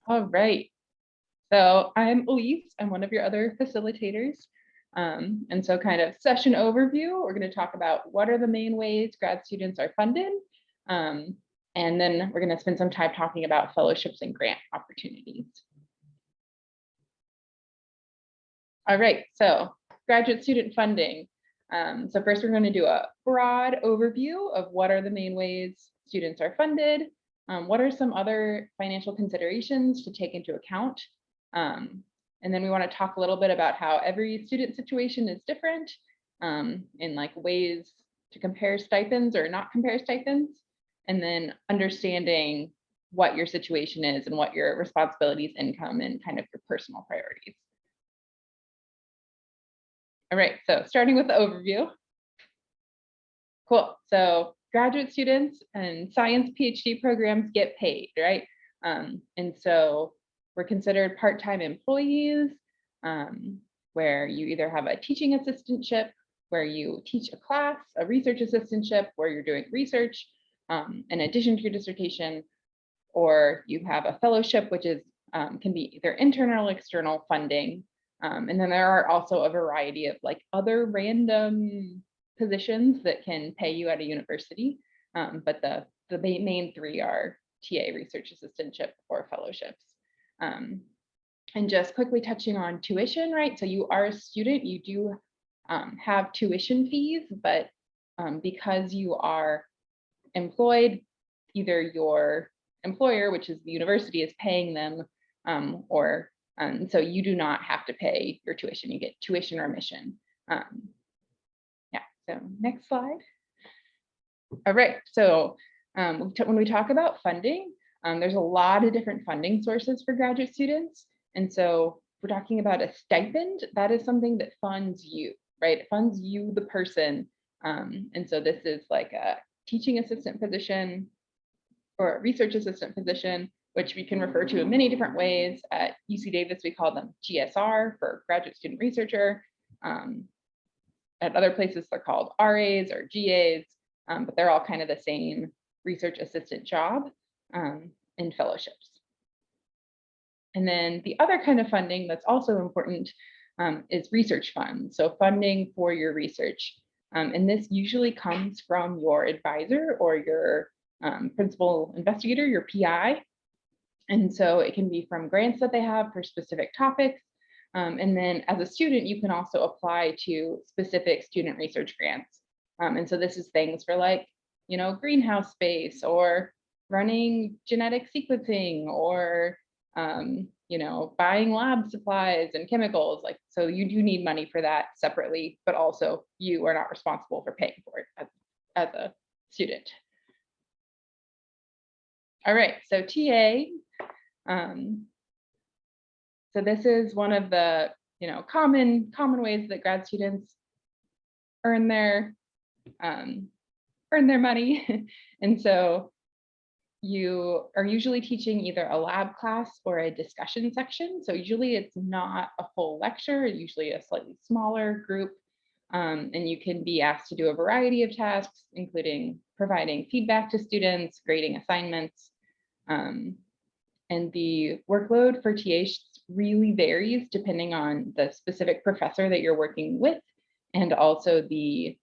All right. So I'm Elise. I'm one of your other facilitators. And so kind of session overview, we're going to talk about what are the main ways grad students are funded. And then we're going to spend some time talking about fellowships and grant opportunities. All right, so graduate student funding. So first we're going to do a broad overview of what are the main ways students are funded. What are some other financial considerations to take into account? And then we want to talk a little bit about how every student situation is different, in like ways to compare stipends or not compare stipends, and then understanding what your situation is and what your responsibilities, income, and kind of your personal priorities. All right, so starting with the overview. Cool, so graduate students and science PhD programs get paid, right? And so we're considered part-time employees, where you either have a teaching assistantship, where you teach a class, a research assistantship, where you're doing research in addition to your dissertation, or you have a fellowship, which is can be either internal or external funding. And then there are also a variety of like other random positions that can pay you at a university. But the main three are TA, research assistantship, or fellowships. And just quickly touching on tuition, right? So you are a student, you do have tuition fees, but because you are employed, either your employer, which is the university, is paying them, or so you do not have to pay your tuition. You get tuition remission. Yeah, so next slide. All right, so when we talk about funding, there's a lot of different funding sources for graduate students. And so we're talking about a stipend. That is something that funds you, right? It funds you, the person. And so this is like a teaching assistant position or a research assistant position, which we can refer to in many different ways. At UC Davis, we call them GSR for graduate student researcher. At other places, they're called RAs or GAs, but they're all kind of the same research assistant job, in fellowships. And then the other kind of funding that's also important is research funds. So funding for your research. And this usually comes from your advisor or your principal investigator, your PI. And so it can be from grants that they have for specific topics. And then as a student, you can also apply to specific student research grants. And so this is things for like, you know, greenhouse space or running genetic sequencing or, you know, buying lab supplies and chemicals. Like, so you do need money for that separately, but also you are not responsible for paying for it as a student. All right, so TA. So this is one of the, you know, common ways that grad students earn their money. And so you are usually teaching either a lab class or a discussion section. So usually it's not a full lecture, usually a slightly smaller group. And you can be asked to do a variety of tasks, including providing feedback to students, grading assignments. And the workload for TA really varies depending on the specific professor that you're working with, and also the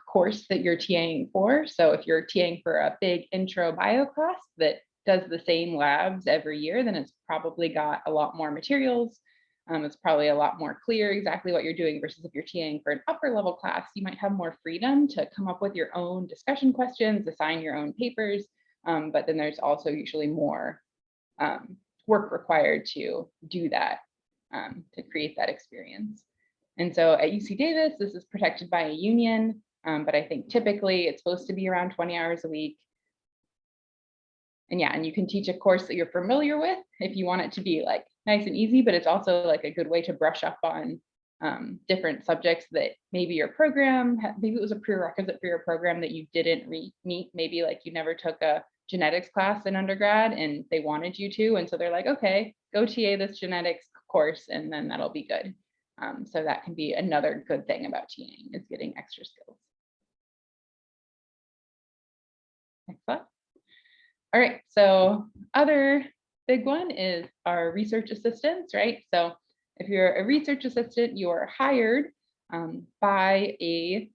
course that you're TAing for. So if you're TAing for a big intro bio class that does the same labs every year, then it's probably got a lot more materials. It's probably a lot more clear exactly what you're doing versus if you're TAing for an upper level class, you might have more freedom to come up with your own discussion questions, assign your own papers. But then there's also usually more work required to do that, to create that experience. And so at UC Davis, this is protected by a union, but I think typically it's supposed to be around 20 hours a week. And yeah, and you can teach a course that you're familiar with if you want it to be like nice and easy, but it's also like a good way to brush up on different subjects that maybe your program, maybe it was a prerequisite for your program that you didn't meet, maybe like you never took a genetics class in undergrad and they wanted you to, and so they're like, okay, go TA this genetics course and then that'll be good. So that can be another good thing about TAing, is getting extra skills. Next slide. All right, so other big one is our research assistants, right? So if you're a research assistant, you are hired by a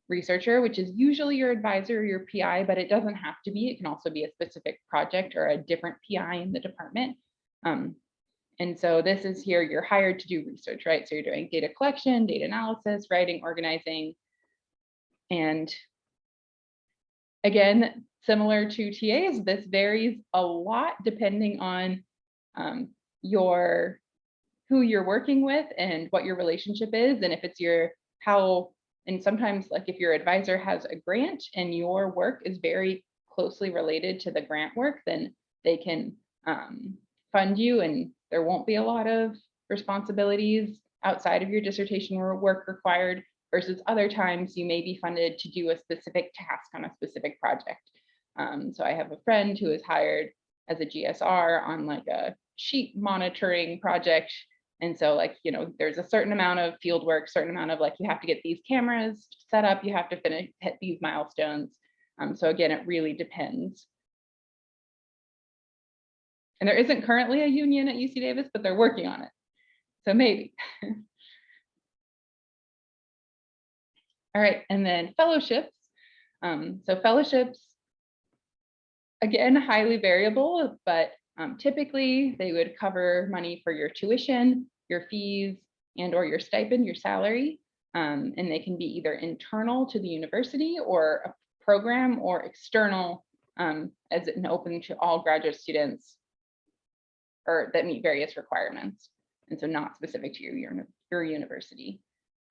researcher, which is usually your advisor or your PI, but it doesn't have to be. It can also be a specific project or a different PI in the department. And so this is here, you're hired to do research, right? So you're doing data collection, data analysis, writing, organizing. And again, similar to TAs, this varies a lot depending on who you're working with and what your relationship is. And if it's and sometimes like if your advisor has a grant and your work is very closely related to the grant work, then they can fund you and there won't be a lot of responsibilities outside of your dissertation work required, versus other times you may be funded to do a specific task on a specific project. So I have a friend who is hired as a GSR on like a sheet monitoring project. And so like, there's a certain amount of field work, certain amount of like, you have to get these cameras set up, you have to hit these milestones. So again, it really depends. And there isn't currently a union at UC Davis, but they're working on it. So maybe. All right, and then fellowships. So fellowships, again, highly variable, but typically they would cover money for your tuition, your fees, and or your stipend, your salary. And they can be either internal to the university or a program, or external as an open to all graduate students or that meet various requirements. And so not specific to your university.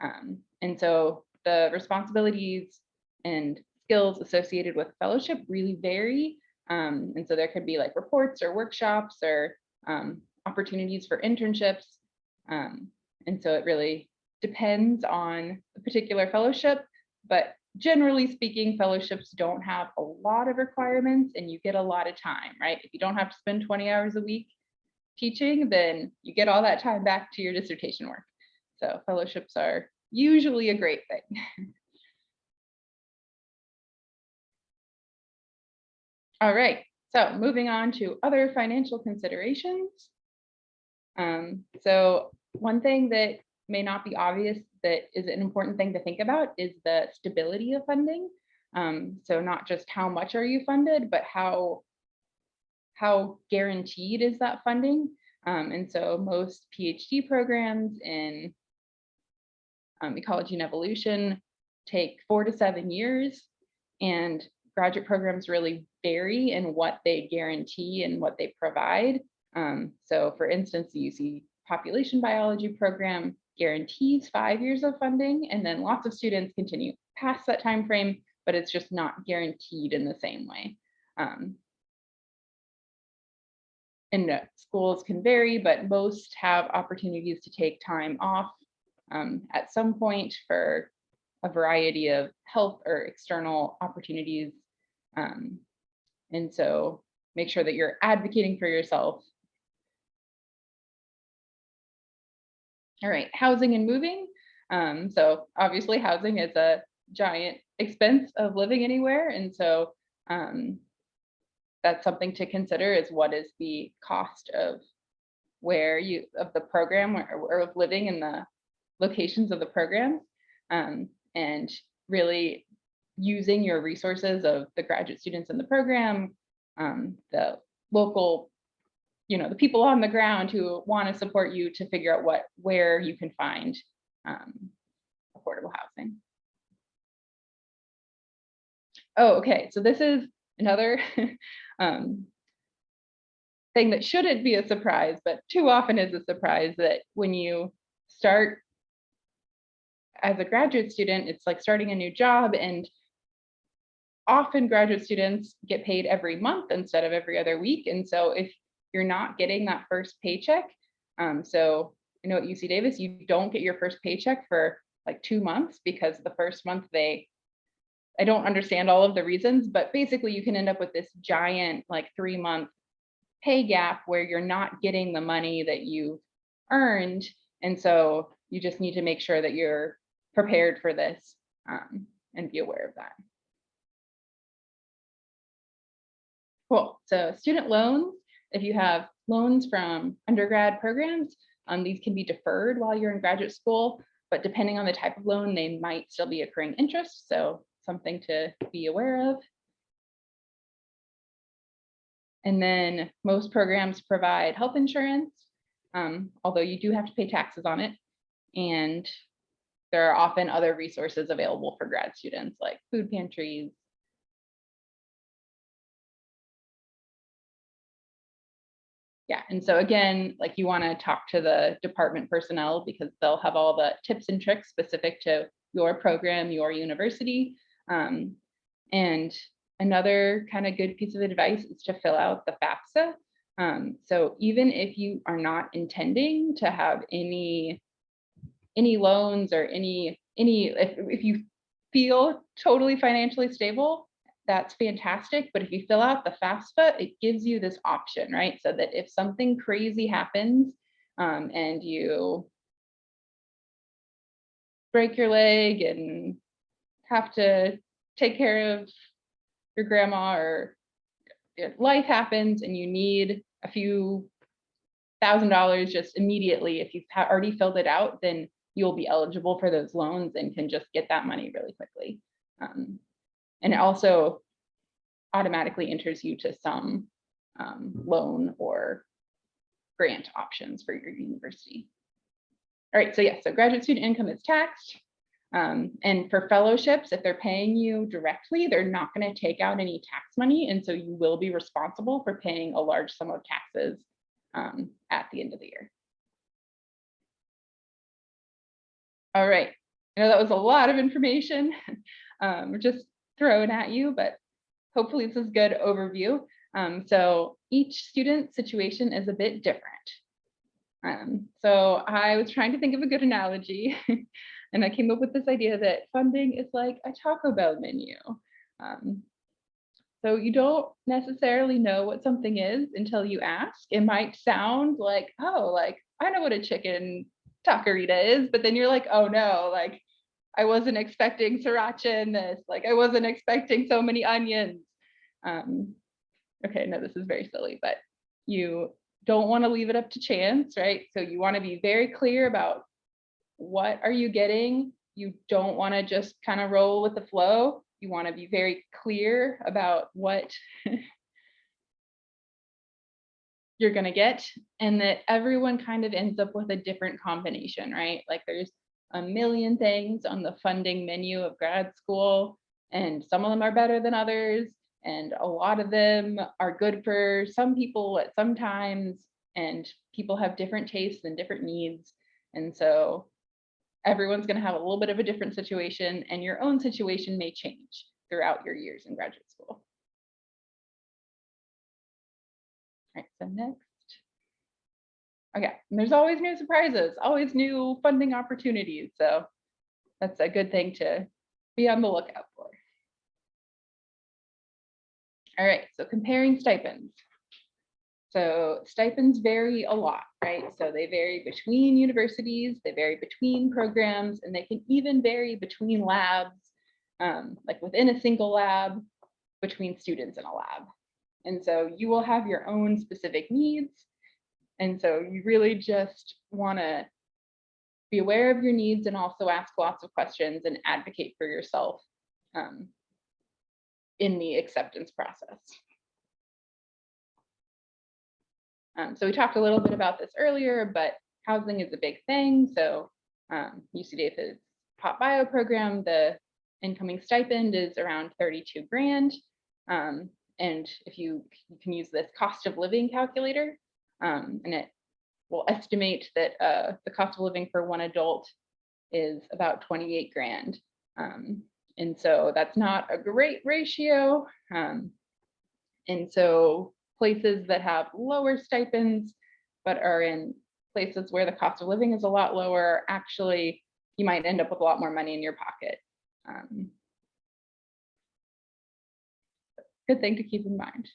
And so the responsibilities and skills associated with fellowship really vary. And so there could be like reports or workshops or opportunities for internships. And so it really depends on the particular fellowship, but generally speaking, fellowships don't have a lot of requirements and you get a lot of time, right? If you don't have to spend 20 hours a week teaching, then you get all that time back to your dissertation work. So fellowships are usually a great thing. All right, so moving on to other financial considerations. So one thing that may not be obvious that is an important thing to think about is the stability of funding. So not just how much are you funded, but how guaranteed is that funding? And so most PhD programs in ecology and evolution take 4 to 7 years, and graduate programs really vary in what they guarantee and what they provide. So for instance, the UC population biology program guarantees 5 years of funding, and then lots of students continue past that time frame, but it's just not guaranteed in the same way. And schools can vary, but most have opportunities to take time off at some point for a variety of health or external opportunities. And so make sure that you're advocating for yourself. All right, housing and moving. So obviously housing is a giant expense of living anywhere. And so that's something to consider, is what is the cost of the program or of living in the locations of the program, and really using your resources of the graduate students in the program, the local, the people on the ground who want to support you to figure out where you can find affordable housing. Oh, okay. So this is another thing that shouldn't be a surprise, but too often is a surprise, that when you start as a graduate student, it's like starting a new job, and often graduate students get paid every month instead of every other week. And so if you're not getting that first paycheck, so I know at UC Davis, you don't get your first paycheck for like 2 months, because the first month I don't understand all of the reasons, but basically you can end up with this giant like 3-month pay gap where you're not getting the money that you've earned. And so you just need to make sure that you're prepared for this and be aware of that. Cool. So student loans, if you have loans from undergrad programs, these can be deferred while you're in graduate school, but depending on the type of loan, they might still be accruing interest. So something to be aware of. And then most programs provide health insurance, although you do have to pay taxes on it. And there are often other resources available for grad students like food pantries. Yeah, and so again, like you want to talk to the department personnel because they'll have all the tips and tricks specific to your program, your university. And another kind of good piece of advice is to fill out the FAFSA. So even if you are not intending to have any loans or if you feel totally financially stable, that's fantastic. But if you fill out the FAFSA, it gives you this option, right? So that if something crazy happens and you break your leg and have to take care of your grandma, or life happens and you need a few $1,000 just immediately, if you've already filled it out, then you'll be eligible for those loans and can just get that money really quickly. And it also automatically enters you to some loan or grant options for your university. All right, so yeah, so graduate student income is taxed. And for fellowships, if they're paying you directly, they're not going to take out any tax money. And so you will be responsible for paying a large sum of taxes at the end of the year. All right, I know that was a lot of information just thrown at you, but hopefully this is a good overview. So each student situation is a bit different. So I was trying to think of a good analogy and I came up with this idea that funding is like a Taco Bell menu. So you don't necessarily know what something is until you ask. It might sound like, oh, like I know what a chicken taquerita is, but then you're like, oh no, like I wasn't expecting sriracha in this, like I wasn't expecting so many onions. Okay, no, this is very silly, but you don't want to leave it up to chance, right? So you want to be very clear about what are you getting. You don't want to just kind of roll with the flow. You want to be very clear about what you're going to get, and that everyone kind of ends up with a different combination, right? Like there's a million things on the funding menu of grad school, and some of them are better than others, and a lot of them are good for some people at some times, and people have different tastes and different needs. And so everyone's going to have a little bit of a different situation, and your own situation may change throughout your years in graduate school. All right, so next. Okay, and there's always new surprises, always new funding opportunities. So that's a good thing to be on the lookout for. All right, so comparing stipends. So stipends vary a lot, right? So they vary between universities, they vary between programs, and they can even vary between labs, like within a single lab, between students in a lab. And so you will have your own specific needs. And so you really just want to be aware of your needs and also ask lots of questions and advocate for yourself in the acceptance process. So we talked a little bit about this earlier, but housing is a big thing. So UC Davis's Pop Bio program, the incoming stipend is around 32 grand. And if you can use this cost of living calculator, and it will estimate that the cost of living for one adult is about 28 grand. And so that's not a great ratio. And so places that have lower stipends, but are in places where the cost of living is a lot lower, actually, you might end up with a lot more money in your pocket. Good thing to keep in mind.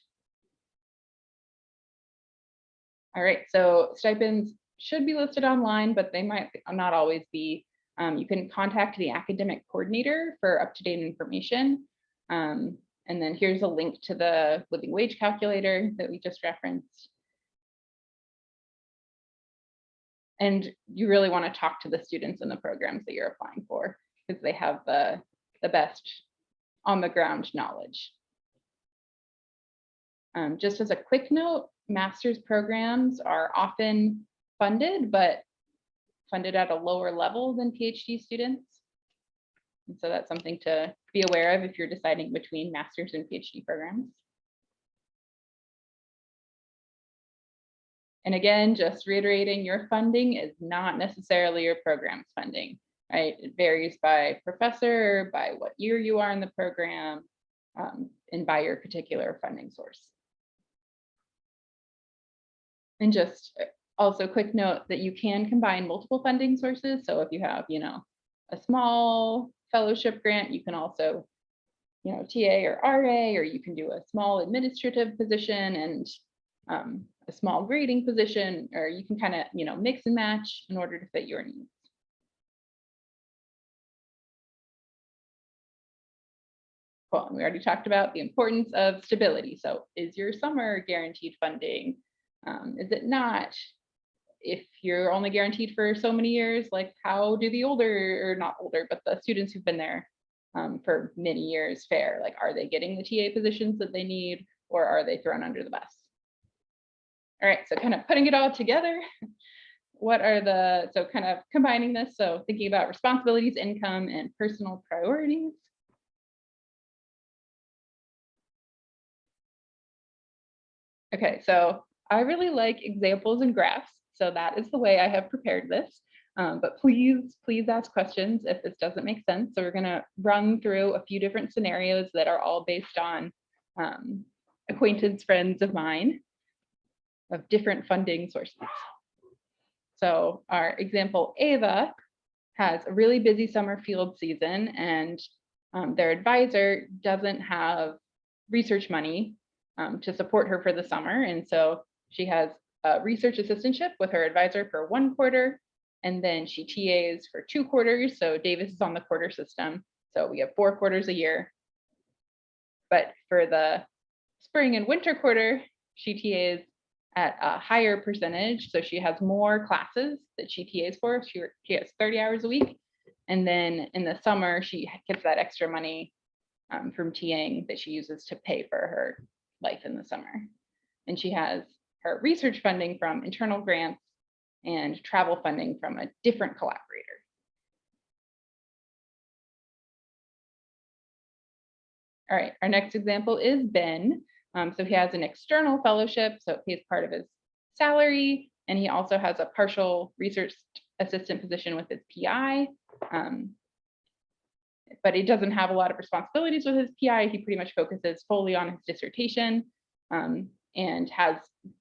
All right, so stipends should be listed online, but they might not always be. You can contact the academic coordinator for up-to-date information. And then here's a link to the living wage calculator that we just referenced. And you really want to talk to the students in the programs that you're applying for, because they have the best on the ground knowledge. Just as a quick note, master's programs are often funded, but funded at a lower level than PhD students. And so that's something to be aware of if you're deciding between master's and PhD programs. And again, just reiterating, your funding is not necessarily your program's funding, right? It varies by professor, by what year you are in the program, and by your particular funding source. And just also quick note that you can combine multiple funding sources. So if you have, a small fellowship grant, you can also, TA or RA, or you can do a small administrative position and a small grading position, or you can kind of, mix and match in order to fit your needs. Cool. And we already talked about the importance of stability. So is your summer guaranteed funding? Is it not? If you're only guaranteed for so many years, like how do the older, or not older, but the students who've been there for many years fare? Like, are they getting the TA positions that they need, or are they thrown under the bus? All right, so kind of putting it all together, so kind of combining this, so thinking about responsibilities, income, and personal priorities. Okay, so I really like examples and graphs, so that is the way I have prepared this. But please ask questions if this doesn't make sense. So we're gonna run through a few different scenarios that are all based on acquaintance friends of mine of different funding sources. So our example, Ava, has a really busy summer field season, and their advisor doesn't have research money to support her for the summer. And so she has a research assistantship with her advisor for 1 quarter, and then she TAs for 2 quarters. So Davis is on the quarter system. So we have 4 quarters a year. But for the spring and winter quarter, she TAs at a higher percentage. So she has more classes that she TAs for. She has 30 hours a week. And then in the summer, she gets that extra money from TAing that she uses to pay for her life in the summer. And she has her research funding from internal grants and travel funding from a different collaborator. All right, our next example is Ben. So he has an external fellowship, so it pays part of his salary, and he also has a partial research assistant position with his PI. But he doesn't have a lot of responsibilities with his PI. He pretty much focuses fully on his dissertation and has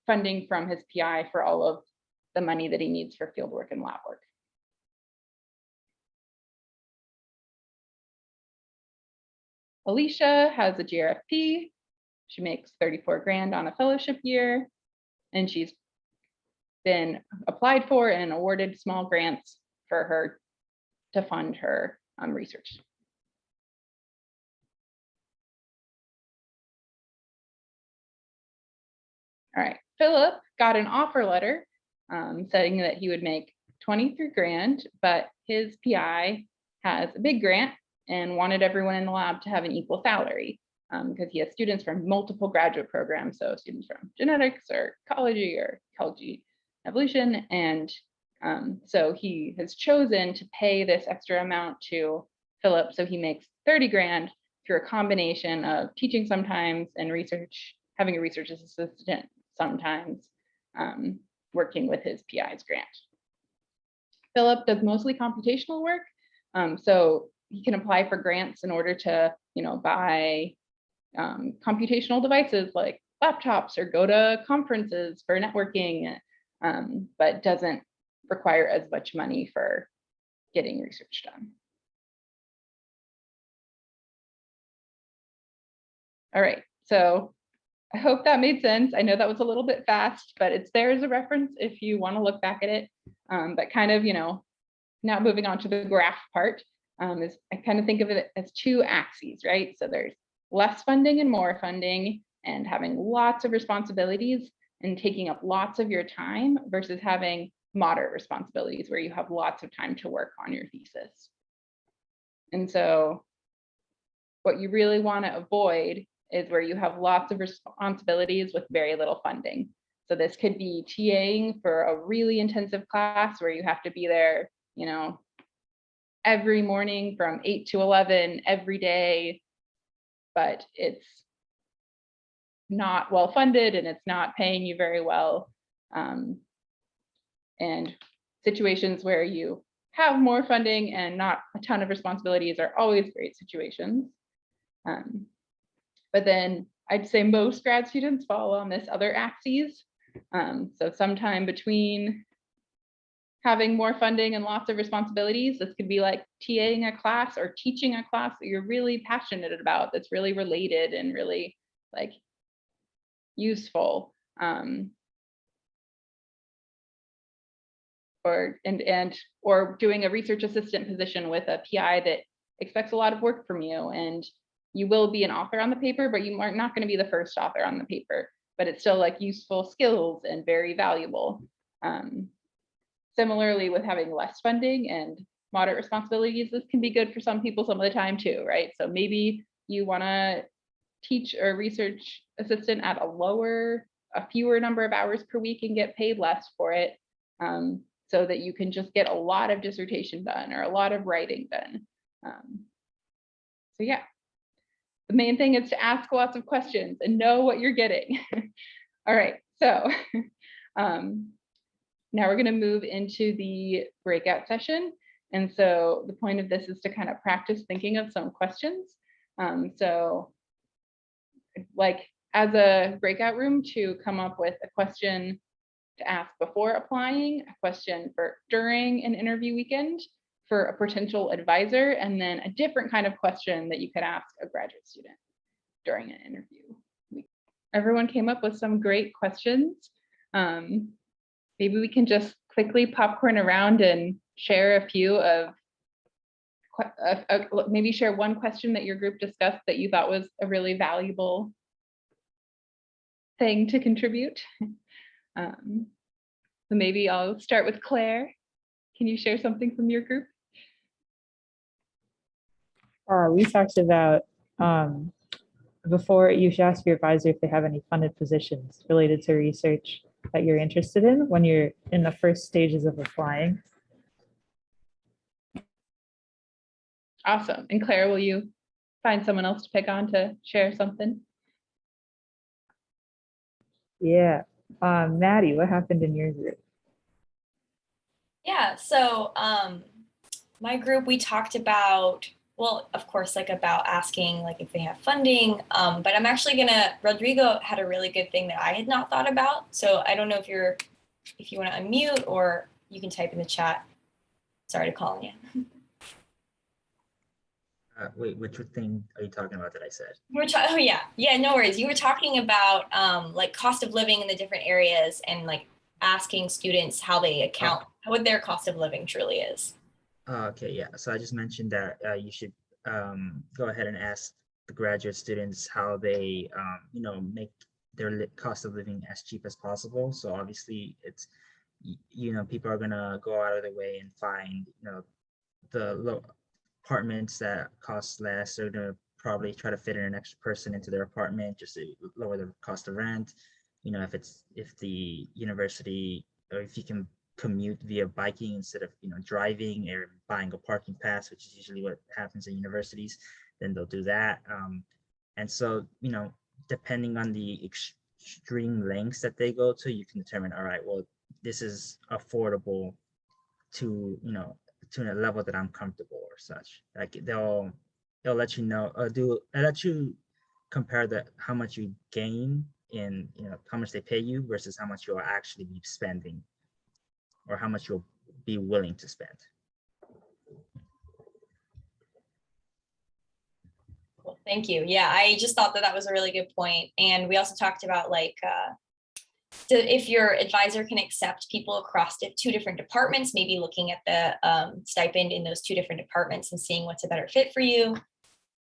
funding from his PI for all of the money that he needs for fieldwork and lab work. Alicia has a GRFP. She makes 34 grand on a fellowship year, and she's been applied for and awarded small grants for her to fund her research. All right, Philip got an offer letter saying that he would make 23 grand, but his PI has a big grant and wanted everyone in the lab to have an equal salary because he has students from multiple graduate programs, so students from genetics or ecology evolution, and so he has chosen to pay this extra amount to Philip, so he makes 30 grand through a combination of teaching sometimes and research, having a research assistant sometimes, working with his PI's grant. Philip does mostly computational work, so he can apply for grants in order to, buy computational devices like laptops or go to conferences for networking, but doesn't require as much money for getting research done. All right, so I hope that made sense. I know that was a little bit fast, but it's there as a reference if you want to look back at it. But kind of, now moving on to the graph part, is I kind of think of it as 2 axes, right? So there's less funding and more funding, and having lots of responsibilities and taking up lots of your time versus having moderate responsibilities where you have lots of time to work on your thesis. And so what you really want to avoid is where you have lots of responsibilities with very little funding. So this could be TAing for a really intensive class where you have to be there, you know, every morning from 8 to 11 every day, but it's not well funded and it's not paying you very well. And situations where you have more funding and not a ton of responsibilities are always great situations. But then I'd say most grad students fall on this other axis. So sometime between having more funding and lots of responsibilities, this could be like TAing a class or teaching a class that you're really passionate about, that's really related and really like useful. Or doing a research assistant position with a PI that expects a lot of work from you, and you will be an author on the paper, but you are not going to be the first author on the paper, but it's still like useful skills and very valuable. Similarly, with having less funding and moderate responsibilities, this can be good for some people some of the time too, right? So maybe you want to teach a research assistant at a fewer number of hours per week and get paid less for it, so that you can just get a lot of dissertation done or a lot of writing done. So yeah, the main thing is to ask lots of questions and know what you're getting. All right, so now we're going to move into the breakout session. And so the point of this is to kind of practice thinking of some questions. So like as a breakout room, to come up with a question to ask before applying, a question for during an interview weekend for a potential advisor, and then a different kind of question that you could ask a graduate student during an interview. Everyone came up with some great questions. Maybe we can just quickly popcorn around and share a few of, maybe share one question that your group discussed that you thought was a really valuable thing to contribute. So maybe I'll start with Claire. Can you share something from your group? We talked about before, you should ask your advisor if they have any funded positions related to research that you're interested in when you're in the first stages of applying. Awesome. And Claire, will you find someone else to pick on to share something? Yeah. Maddie, what happened in your group? Yeah, so my group, we talked about, well, of course, like about asking like if they have funding, but I'm actually Rodrigo had a really good thing that I had not thought about. So I don't know if you want to unmute or you can type in the chat. Sorry to call on you. Wait, which thing are you talking about that I said? Oh yeah, no worries. You were talking about like cost of living in the different areas and like asking students how they account what their cost of living truly is. Okay, yeah. So I just mentioned that you should go ahead and ask the graduate students how they make their cost of living as cheap as possible. So obviously it's people are gonna go out of their way and find the low apartments that cost less. They're gonna probably try to fit in an extra person into their apartment just to lower the cost of rent. If the university, or if you can commute via biking instead of driving, or buying a parking pass, which is usually what happens in universities, then they'll do that. And so depending on the extreme lengths that they go to, you can determine, all right, well, this is affordable to to a level that I'm comfortable or such. Like they'll let you know, they'll let you compare how much you gain in how much they pay you versus how much you'll actually be spending, or how much you'll be willing to spend. Cool, thank you. Yeah, I just thought that was a really good point. And we also talked about like if your advisor can accept people across two different departments, maybe looking at the stipend in those two different departments and seeing what's a better fit for you.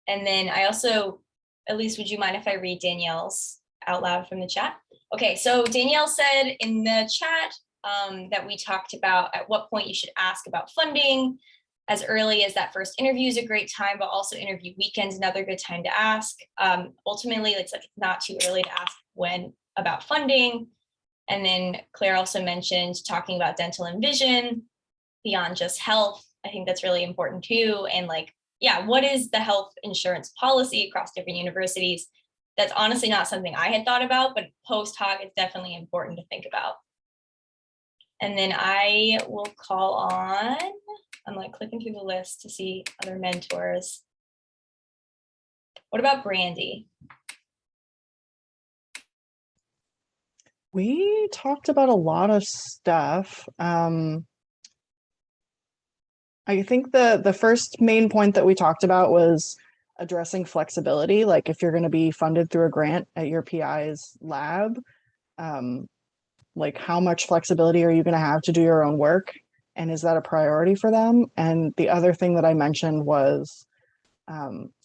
And then I also, Elise, would you mind if I read Danielle's out loud from the chat? Okay, so Danielle said in the chat, that we talked about at what point you should ask about funding. As early as that first interview is a great time, but also interview weekends another good time to ask. Ultimately, it's like not too early to ask when about funding. And then Claire also mentioned talking about dental and vision beyond just health. I think that's really important too. And like, yeah, what is the health insurance policy across different universities? That's honestly not something I had thought about, but post hoc, it's definitely important to think about. And then I will call on, I'm like clicking through the list to see other mentors. What about Brandy? We talked about a lot of stuff. I think the first main point that we talked about was addressing flexibility. Like if you're going to be funded through a grant at your PI's lab, like how much flexibility are you going to have to do your own work? And is that a priority for them? And the other thing that I mentioned was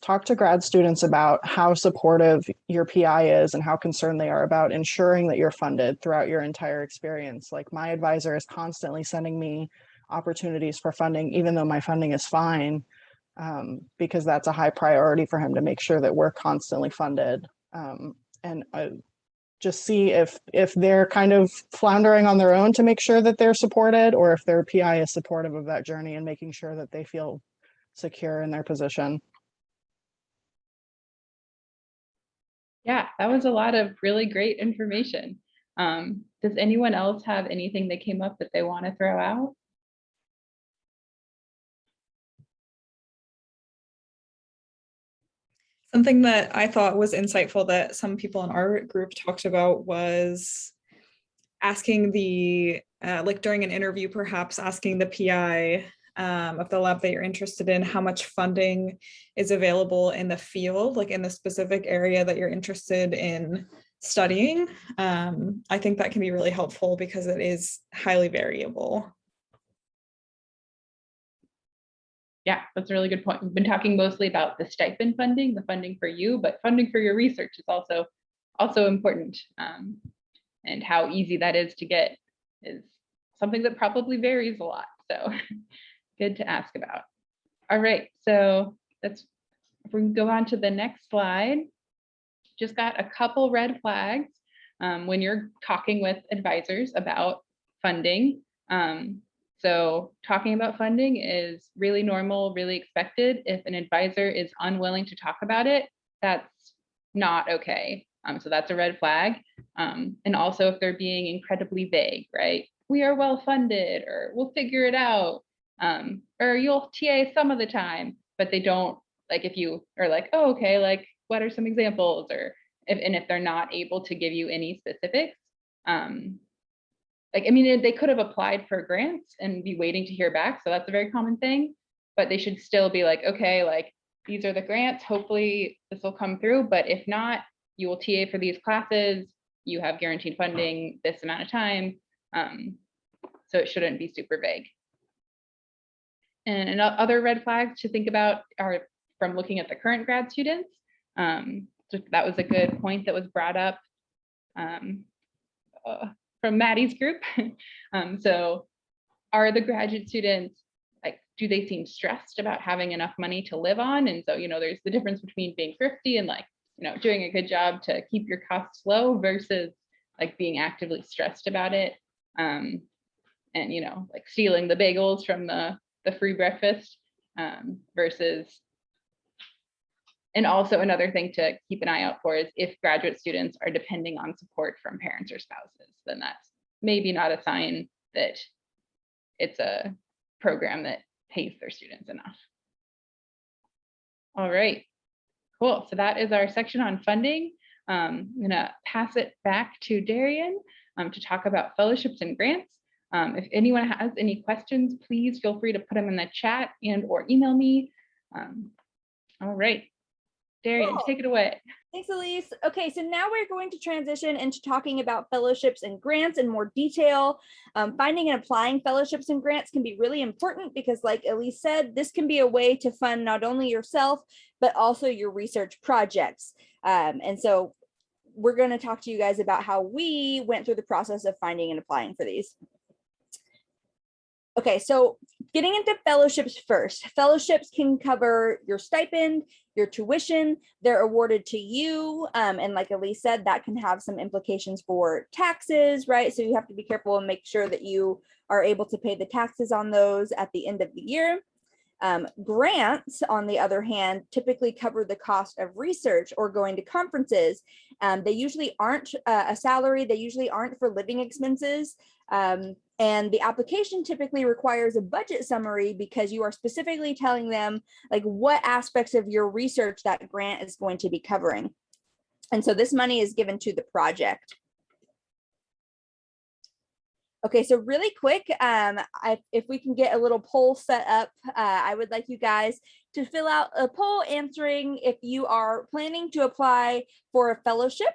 talk to grad students about how supportive your PI is and how concerned they are about ensuring that you're funded throughout your entire experience. Like my advisor is constantly sending me opportunities for funding, even though my funding is fine, because that's a high priority for him to make sure that we're constantly funded. And just see if they're kind of floundering on their own to make sure that they're supported, or if their PI is supportive of that journey and making sure that they feel secure in their position. Yeah, that was a lot of really great information. Does anyone else have anything that came up that they want to throw out? Something that I thought was insightful that some people in our group talked about was asking the, like during an interview, perhaps asking the PI of the lab that you're interested in, how much funding is available in the field, like in the specific area that you're interested in studying. I think that can be really helpful because it is highly variable. Yeah, that's a really good point. We've been talking mostly about the stipend funding, the funding for you, but funding for your research is also important. And how easy that is to get is something that probably varies a lot. So good to ask about. All right, so if we can go on to the next slide. Just got a couple red flags when you're talking with advisors about funding. So talking about funding is really normal, really expected. If an advisor is unwilling to talk about it, that's not okay. So that's a red flag. And also if they're being incredibly vague, right? We are well funded, or we'll figure it out, or you'll TA some of the time, but they don't, like if you are like, oh, okay, like what are some examples, or if they're not able to give you any specifics, like, I mean, they could have applied for grants and be waiting to hear back. So that's a very common thing, but they should still be like, okay, like these are the grants, hopefully this will come through, but if not, you will TA for these classes, you have guaranteed funding this amount of time. So it shouldn't be super vague. And other red flags to think about are from looking at the current grad students. So that was a good point that was brought up from Maddie's group. So are the graduate students, like, do they seem stressed about having enough money to live on? And so, there's the difference between being thrifty and like, doing a good job to keep your costs low versus like being actively stressed about it. And, like stealing the bagels from the free breakfast versus. And also another thing to keep an eye out for is if graduate students are depending on support from parents or spouses, then that's maybe not a sign that it's a program that pays their students enough. All right, cool. So that is our section on funding. I'm gonna pass it back to Darian to talk about fellowships and grants. If anyone has any questions, please feel free to put them in the chat and or email me. All right. Darian, Cool. take it away. Thanks, Elise. Okay, so now we're going to transition into talking about fellowships and grants in more detail. Finding and applying fellowships and grants can be really important because, like Elise said, this can be a way to fund not only yourself, but also your research projects. And so we're going to talk to you guys about how we went through the process of finding and applying for these. Okay, so getting into fellowships first. Fellowships can cover your stipend, your tuition, they're awarded to you. And like Elise said, that can have some implications for taxes, right? So you have to be careful and make sure that you are able to pay the taxes on those at the end of the year. Grants, on the other hand, typically cover the cost of research or going to conferences. They usually aren't a salary, they usually aren't for living expenses. And the application typically requires a budget summary because you are specifically telling them like what aspects of your research that grant is going to be covering. And so this money is given to the project. Okay, so really quick, if we can get a little poll set up, I would like you guys to fill out a poll answering if you are planning to apply for a fellowship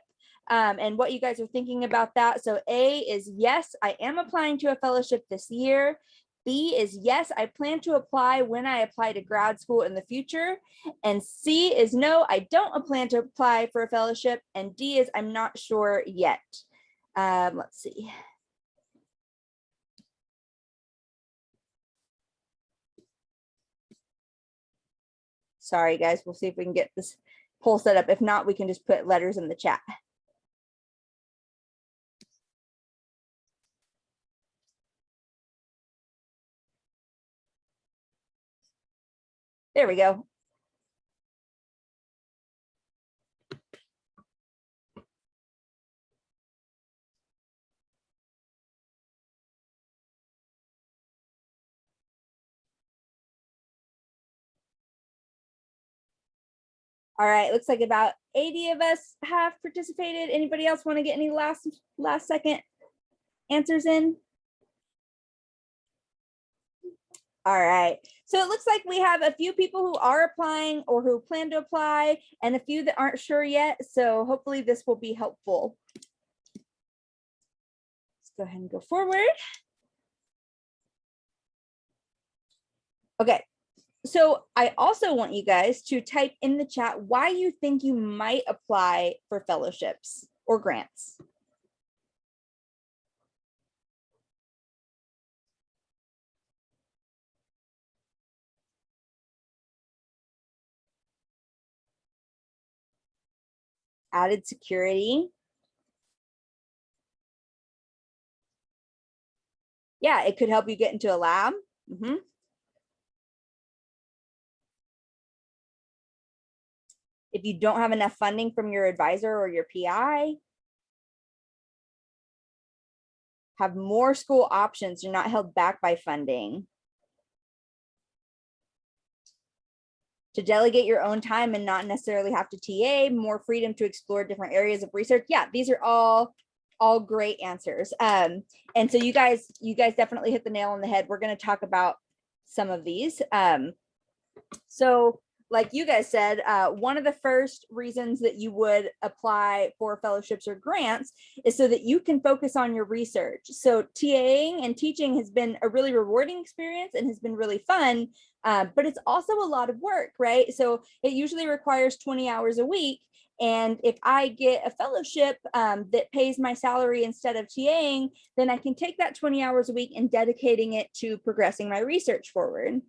and what you guys are thinking about that. So A is yes, I am applying to a fellowship this year. B is yes, I plan to apply when I apply to grad school in the future. And C is no, I don't plan to apply for a fellowship. And D is I'm not sure yet. Let's see. Sorry, guys. We'll see if we can get this poll set up. If not, we can just put letters in the chat. There we go. All right, looks like about 80 of us have participated. Anybody else want to get any last second answers in? All right, so it looks like we have a few people who are applying or who plan to apply and a few that aren't sure yet. So hopefully this will be helpful. Let's go ahead and go forward. Okay. So I also want you guys to type in the chat why you think you might apply for fellowships or grants. Added security. Yeah, it could help you get into a lab. If you don't have enough funding from your advisor or your PI, have more school options, you're not held back by funding. To delegate your own time and not necessarily have to TA, more freedom to explore different areas of research. Yeah, these are all great answers. And so you guys definitely hit the nail on the head. We're going to talk about some of these. So like you guys said, one of the first reasons that you would apply for fellowships or grants is so that you can focus on your research. So TAing and teaching has been a really rewarding experience and has been really fun, but it's also a lot of work, right? So it usually requires 20 hours a week. And if I get a fellowship that pays my salary instead of TAing, then I can take that 20 hours a week and dedicating it to progressing my research forward.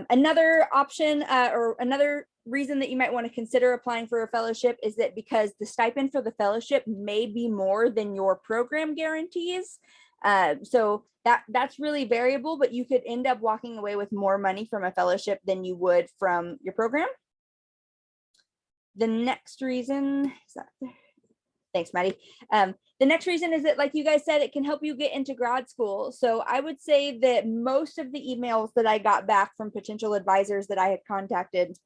Another option or another reason that you might want to consider applying for a fellowship is that because the stipend for the fellowship may be more than your program guarantees. So that's really variable, but you could end up walking away with more money from a fellowship than you would from your program. The next reason is that, thanks, Maddie. The next reason is that, like you guys said, it can help you get into grad school. So I would say that most of the emails that I got back from potential advisors that I had contacted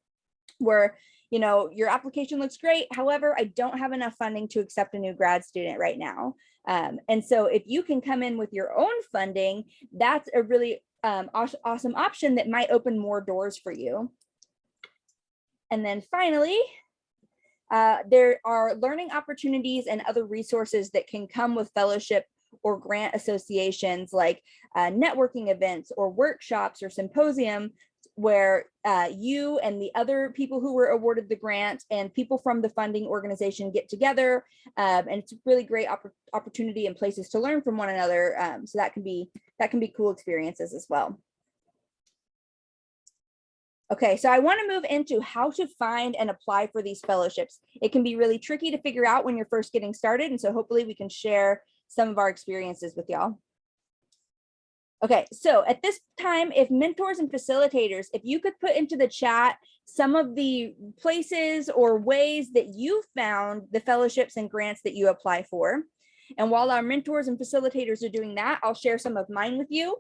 were, you know, your application looks great. However, I don't have enough funding to accept a new grad student right now. And so if you can come in with your own funding, that's a really awesome option that might open more doors for you. And then finally, there are learning opportunities and other resources that can come with fellowship or grant associations, like networking events or workshops or symposiums where you and the other people who were awarded the grant and people from the funding organization get together. And it's a really great opportunity and places to learn from one another. So that can be cool experiences as well. Okay, so I want to move into how to find and apply for these fellowships. It can be really tricky to figure out when you're first getting started. And so hopefully we can share some of our experiences with y'all. Okay, so at this time, if mentors and facilitators, if you could put into the chat some of the places or ways that you found the fellowships and grants that you apply for. And while our mentors and facilitators are doing that, I'll share some of mine with you.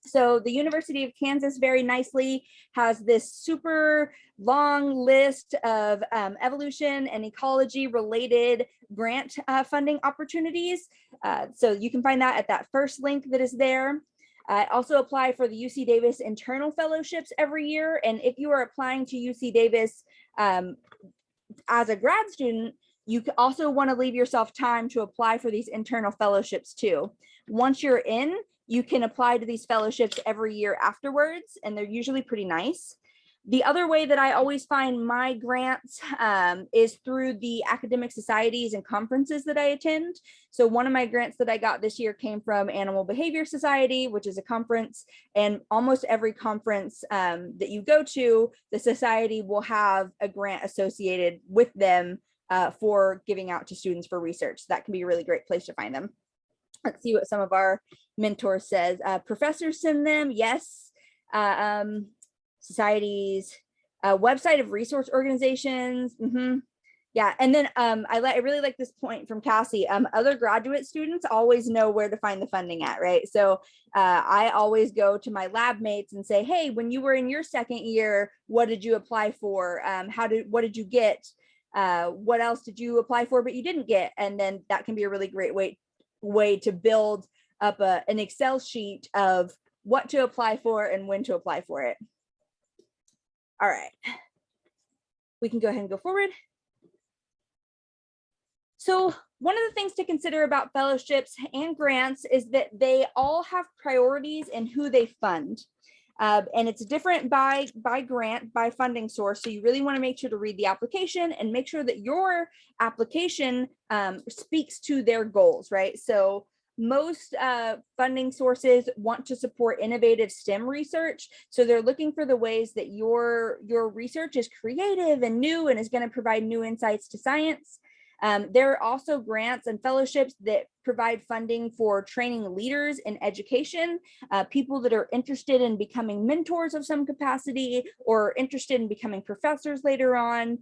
So the University of Kansas very nicely has this super long list of evolution and ecology related grant funding opportunities. So you can find that at that first link that is there. I also apply for the UC Davis internal fellowships every year. And if you are applying to UC Davis as a grad student, you also want to leave yourself time to apply for these internal fellowships too. Once you're in, you can apply to these fellowships every year afterwards, and they're usually pretty nice. The other way that I always find my grants is through the academic societies and conferences that I attend. So one of my grants that I got this year came from Animal Behavior Society, which is a conference, and almost every conference that you go to, the society will have a grant associated with them for giving out to students for research. So that can be a really great place to find them. Let's see what some of our mentors says. Professors send them, yes. Societies, website of resource organizations. Yeah, and then I really like this point from Cassie. Other graduate students always know where to find the funding at, right? So I always go to my lab mates and say, hey, when you were in your second year, what did you apply for? What did you get? What else did you apply for but you didn't get? And then that can be a really great way to build up an Excel sheet of what to apply for and when to apply for it. All right, we can go ahead and go forward. So one of the things to consider about fellowships and grants is that they all have priorities in who they fund. And it's different by grant, by funding source. So you really want to make sure to read the application and make sure that your application speaks to their goals, right? So most funding sources want to support innovative STEM research. So they're looking for the ways that your research is creative and new and is going to provide new insights to science. There are also grants and fellowships that provide funding for training leaders in education, people that are interested in becoming mentors of some capacity or interested in becoming professors later on.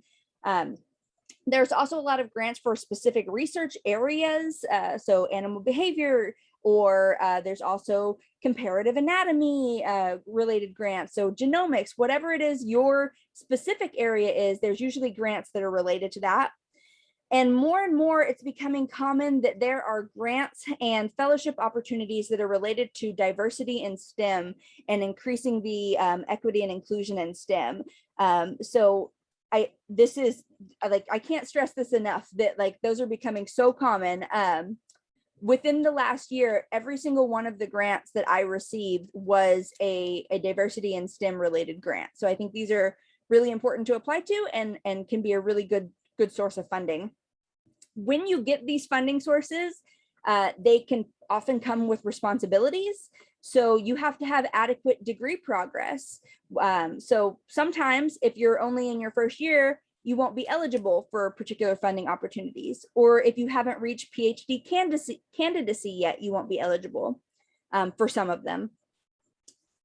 There's also a lot of grants for specific research areas, so animal behavior, or there's also comparative anatomy related grants. So genomics, whatever it is your specific area is, there's usually grants that are related to that. And more, it's becoming common that there are grants and fellowship opportunities that are related to diversity in STEM and increasing the equity and inclusion in STEM. So I can't stress this enough that like those are becoming so common. Within the last year, every single one of the grants that I received was a diversity in STEM related grant. So I think these are really important to apply to and can be a really good source of funding. When you get these funding sources, they can often come with responsibilities. So you have to have adequate degree progress. So sometimes if you're only in your first year, you won't be eligible for particular funding opportunities. Or if you haven't reached PhD candidacy yet, you won't be eligible for some of them.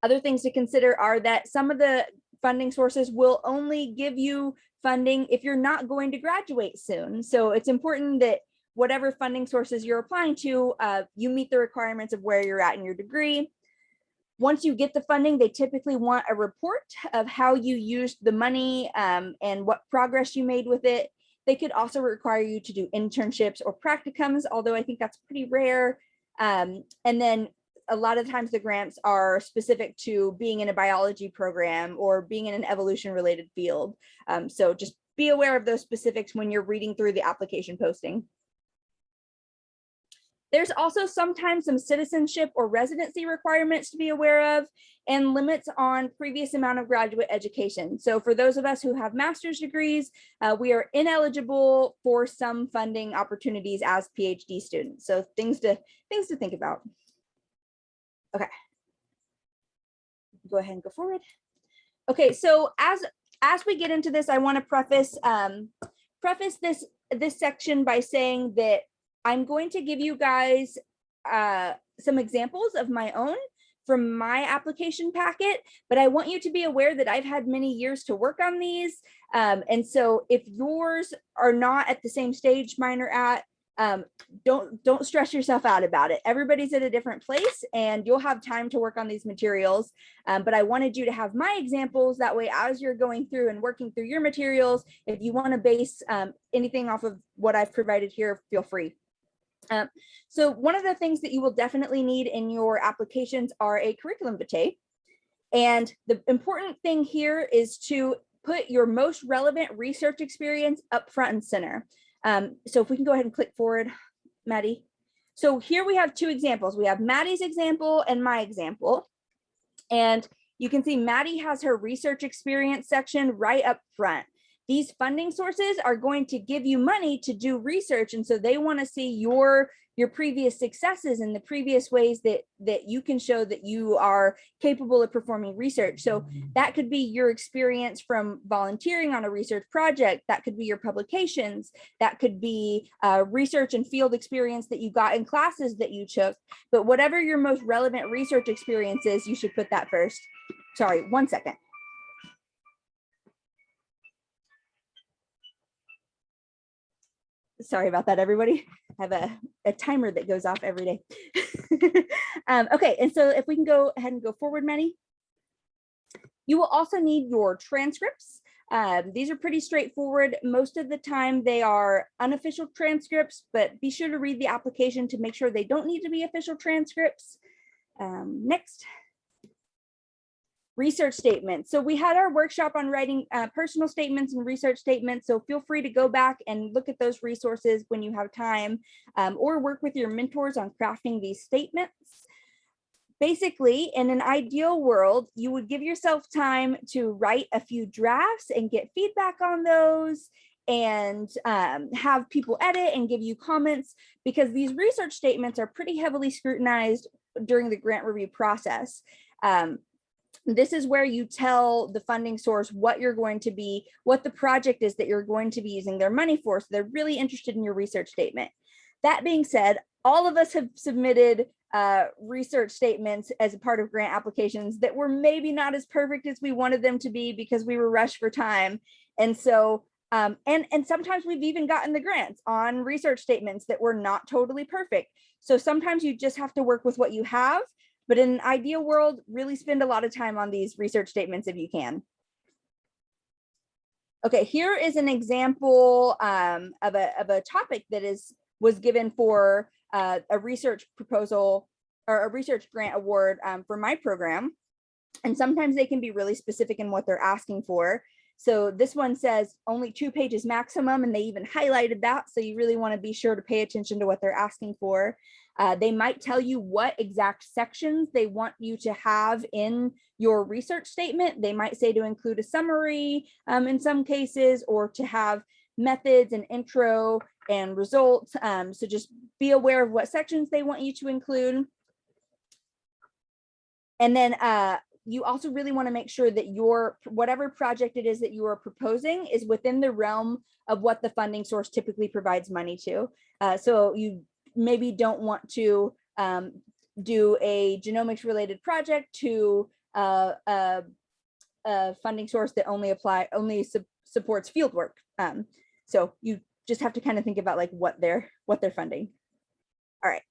Other things to consider are that some of the funding sources will only give you funding if you're not going to graduate soon. So it's important that whatever funding sources you're applying to, you meet the requirements of where you're at in your degree. Once you get the funding, they typically want a report of how you used the money and what progress you made with it. They could also require you to do internships or practicums, although I think that's pretty rare. And then a lot of times the grants are specific to being in a biology program or being in an evolution related field. So just be aware of those specifics when you're reading through the application posting. There's also sometimes some citizenship or residency requirements to be aware of, and limits on previous amount of graduate education. So for those of us who have master's degrees, we are ineligible for some funding opportunities as PhD students. So things to think about. Okay. Go ahead and go forward. Okay, so as we get into this, I want to preface this section by saying that I'm going to give you guys some examples of my own from my application packet, but I want you to be aware that I've had many years to work on these. And so if yours are not at the same stage mine are at, don't stress yourself out about it. Everybody's at a different place and you'll have time to work on these materials. But I wanted you to have my examples. That way, as you're going through and working through your materials, if you want to base anything off of what I've provided here, feel free. So one of the things that you will definitely need in your applications are a curriculum vitae. And the important thing here is to put your most relevant research experience up front and center. So if we can go ahead and click forward, Maddie. So here we have two examples. We have Maddie's example and my example. And you can see Maddie has her research experience section right up front. These funding sources are going to give you money to do research. And so they want to see your previous successes and the previous ways that you can show that you are capable of performing research. So that could be your experience from volunteering on a research project. That could be your publications. That could be research and field experience that you got in classes that you took. But whatever your most relevant research experience is, you should put that first. Sorry, 1 second. Sorry about that, everybody. I have a timer that goes off every day. Okay, and so if we can go ahead and go forward, Maddie. You will also need your transcripts. These are pretty straightforward. Most of the time they are unofficial transcripts, but be sure to read the application to make sure they don't need to be official transcripts. Next. Research statements. So we had our workshop on writing personal statements and research statements. So feel free to go back and look at those resources when you have time, or work with your mentors on crafting these statements. Basically, in an ideal world, you would give yourself time to write a few drafts and get feedback on those, and have people edit and give you comments, because these research statements are pretty heavily scrutinized during the grant review process. This is where you tell the funding source what you're going to be, what the project is that you're going to be using their money for. So they're really interested in your research statement. That being said, all of us have submitted research statements as a part of grant applications that were maybe not as perfect as we wanted them to be because we were rushed for time. And so, and sometimes we've even gotten the grants on research statements that were not totally perfect. So sometimes you just have to work with what you have. But in an ideal world, really spend a lot of time on these research statements if you can. Okay, here is an example of a topic that was given for a research proposal or a research grant award for my program. And sometimes they can be really specific in what they're asking for. So this one says only 2 pages maximum, and they even highlighted that. So you really want to be sure to pay attention to what they're asking for. They might tell you what exact sections they want you to have in your research statement. They might say to include a summary in some cases, or to have methods and intro and results. So just be aware of what sections they want you to include. And then you also really want to make sure that whatever project it is that you are proposing is within the realm of what the funding source typically provides money to. So you maybe don't want to do a genomics related project to a funding source that only supports field work. So you just have to kind of think about like what they're funding. All right.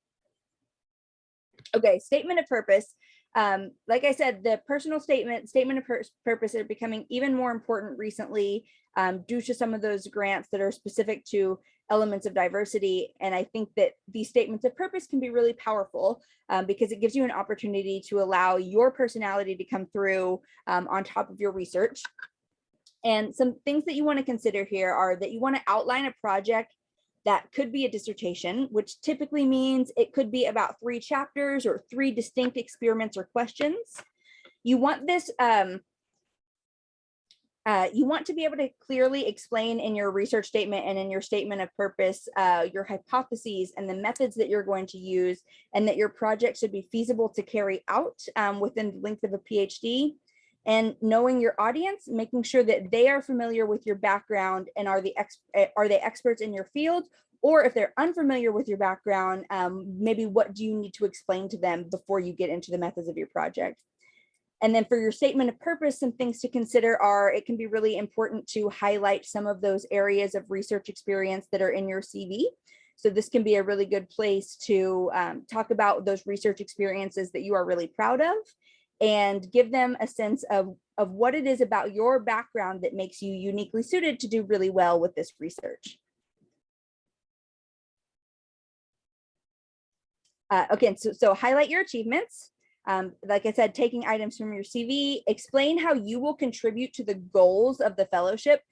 Okay, statement of purpose. Like I said, the personal statement of purpose are becoming even more important recently due to some of those grants that are specific to elements of diversity. And I think that these statements of purpose can be really powerful because it gives you an opportunity to allow your personality to come through on top of your research. And some things that you want to consider here are that you want to outline a project That could be a dissertation, which typically means it could be about 3 chapters or 3 distinct experiments or questions. You want this, you want to be able to clearly explain in your research statement and in your statement of purpose, your hypotheses and the methods that you're going to use, and that your project should be feasible to carry out within the length of a PhD. And knowing your audience, making sure that they are familiar with your background and are they experts in your field, or if they're unfamiliar with your background, maybe what do you need to explain to them before you get into the methods of your project. And then for your statement of purpose, some things to consider are, it can be really important to highlight some of those areas of research experience that are in your CV. So this can be a really good place to talk about those research experiences that you are really proud of, and give them a sense of what it is about your background that makes you uniquely suited to do really well with this research. Okay, so highlight your achievements. Like I said, taking items from your CV, explain how you will contribute to the goals of the fellowship,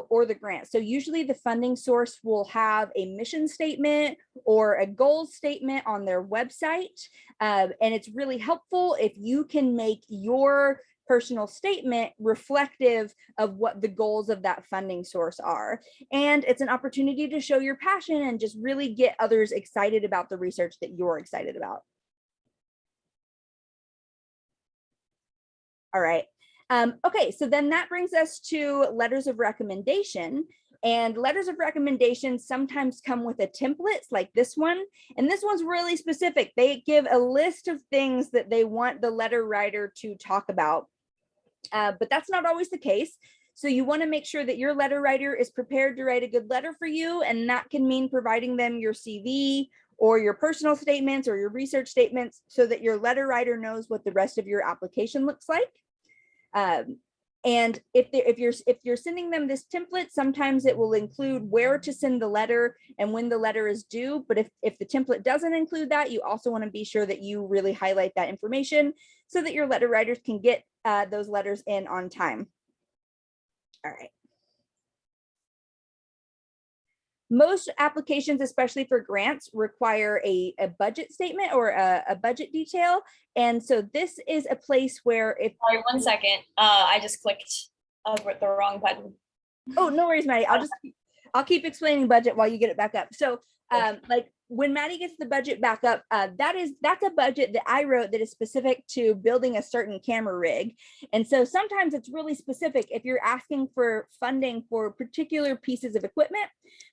or the grant. So usually the funding source will have a mission statement or a goals statement on their website. And it's really helpful if you can make your personal statement reflective of what the goals of that funding source are. And it's an opportunity to show your passion and just really get others excited about the research that you're excited about. All right. Okay, so then that brings us to letters of recommendation. And letters of recommendation sometimes come with a template like this one. And this one's really specific. They give a list of things that they want the letter writer to talk about. But that's not always the case. So you want to make sure that your letter writer is prepared to write a good letter for you. And that can mean providing them your CV or your personal statements or your research statements, so that your letter writer knows what the rest of your application looks like. And if you're sending them this template, sometimes it will include where to send the letter and when the letter is due. But if the template doesn't include that, you also want to be sure that you really highlight that information so that your letter writers can get those letters in on time. All right. Most applications, especially for grants, require a budget statement or a budget detail. And so this is a place where if— Sorry, 1 second. I just clicked the wrong button. Oh, no worries, Maddie. I'll keep explaining budget while you get it back up. So like when Maddie gets the budget back up, that's a budget that I wrote that is specific to building a certain camera rig. And so sometimes it's really specific if you're asking for funding for particular pieces of equipment,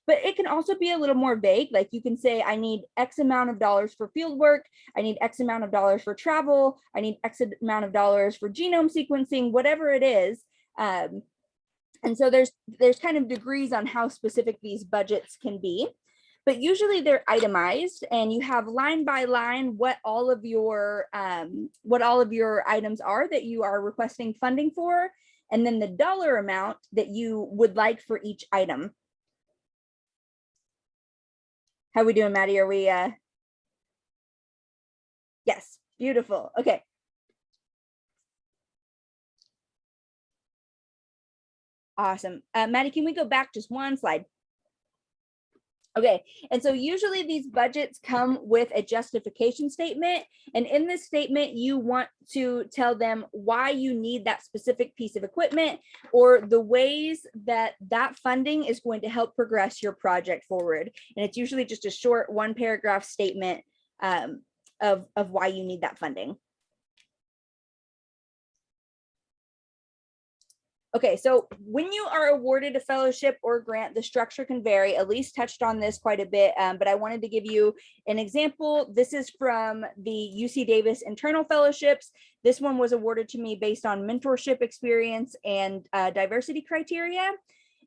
but it can also be a little more vague. Like you can say, I need X amount of dollars for field work. I need X amount of dollars for travel. I need X amount of dollars for genome sequencing, whatever it is. And so there's kind of degrees on how specific these budgets can be. But usually they're itemized, and you have line by line what all of your items are that you are requesting funding for, and then the dollar amount that you would like for each item. How are we doing, Maddie? Are we? Yes, beautiful. Okay. Awesome. Maddie, can we go back just one slide? Okay, and so usually these budgets come with a justification statement, and in this statement you want to tell them why you need that specific piece of equipment or the ways that that funding is going to help progress your project forward. And it's usually just a short 1-paragraph statement of why you need that funding. Okay, so when you are awarded a fellowship or grant, the structure can vary. Elise touched on this quite a bit, but I wanted to give you an example. This is from the UC Davis internal fellowships. This one was awarded to me based on mentorship experience and diversity criteria.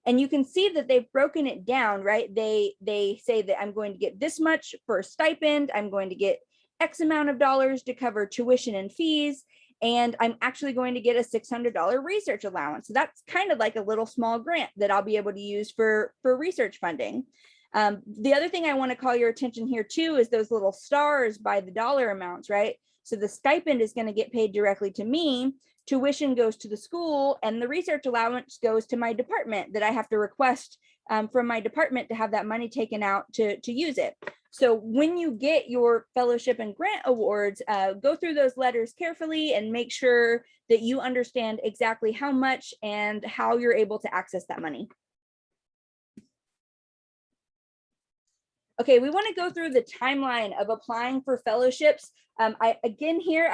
And you can see that they've broken it down, right? They say that I'm going to get this much for a stipend. I'm going to get X amount of dollars to cover tuition and fees. And I'm actually going to get a $600 research allowance. So that's kind of like a little small grant that I'll be able to use for research funding. The other thing I want to call your attention here too is those little stars by the dollar amounts, right? So the stipend is going to get paid directly to me, tuition goes to the school, and the research allowance goes to my department that I have to request from my department to have that money taken out to use it. So when you get your fellowship and grant awards, go through those letters carefully and make sure that you understand exactly how much and how you're able to access that money. Okay, we want to go through the timeline of applying for fellowships. I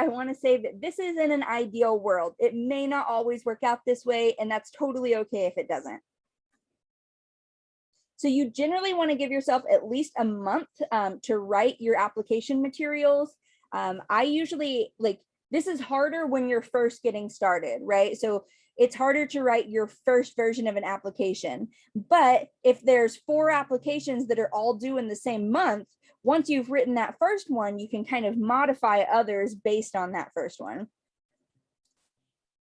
want to say that this is in an ideal world. It may not always work out this way, and that's totally okay if it doesn't. So you generally want to give yourself at least a month to write your application materials. I usually this is harder when you're first getting started, right? So it's harder to write your first version of an application. But if there's 4 applications that are all due in the same month, once you've written that first one, you can kind of modify others based on that first one.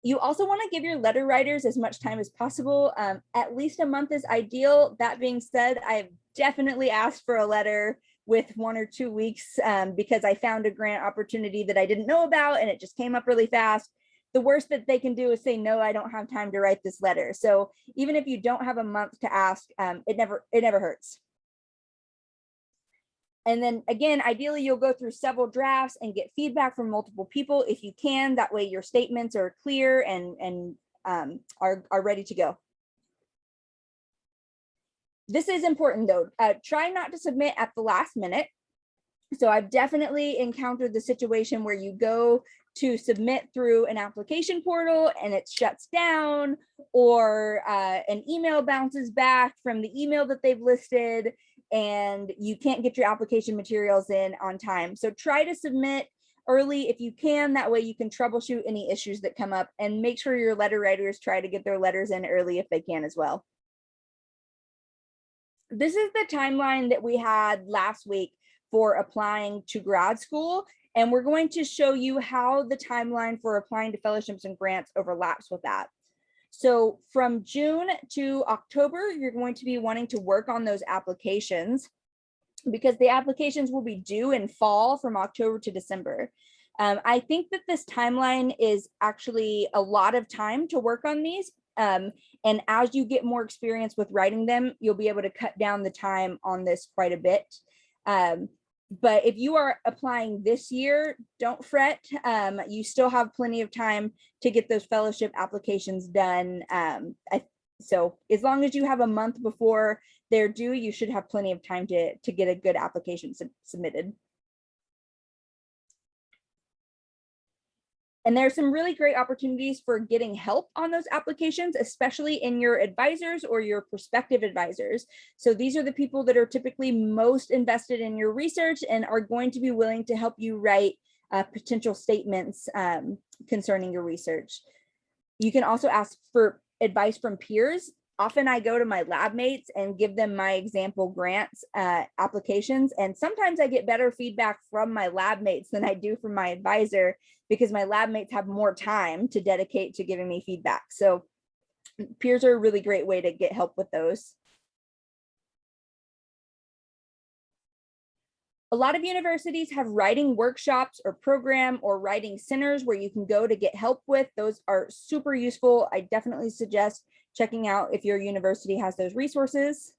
You also want to give your letter writers as much time as possible. At least a month is ideal. That being said, I've definitely asked for a letter with 1 or 2 weeks because I found a grant opportunity that I didn't know about and it just came up really fast. The worst that they can do is say, no, I don't have time to write this letter. So even if you don't have a month to ask, it never hurts. And then again, ideally, you'll go through several drafts and get feedback from multiple people if you can. That way your statements are clear and are ready to go. This is important though. Try not to submit at the last minute. So I've definitely encountered the situation where you go to submit through an application portal and it shuts down, or an email bounces back from the email that they've listed and you can't get your application materials in on time. So try to submit early if you can. That way you can troubleshoot any issues that come up, and make sure your letter writers try to get their letters in early if they can as well. This is the timeline that we had last week for applying to grad school. And we're going to show you how the timeline for applying to fellowships and grants overlaps with that. So from June to October, you're going to be wanting to work on those applications because the applications will be due in fall from October to December. I think that this timeline is actually a lot of time to work on these. And as you get more experience with writing them, you'll be able to cut down the time on this quite a bit. But if you are applying this year, don't fret. You still have plenty of time to get those fellowship applications done. So as long as you have a month before they're due, you should have plenty of time to get a good application submitted. And there are some really great opportunities for getting help on those applications, especially in your advisors or your prospective advisors. So these are the people that are typically most invested in your research and are going to be willing to help you write potential statements concerning your research. You can also ask for advice from peers. Often I go to my lab mates and give them my example grants applications. And sometimes I get better feedback from my lab mates than I do from my advisor, because my lab mates have more time to dedicate to giving me feedback. So peers are a really great way to get help with those. A lot of universities have writing workshops or program or writing centers where you can go to get help with. Those are super useful. I definitely suggest checking out if your university has those resources.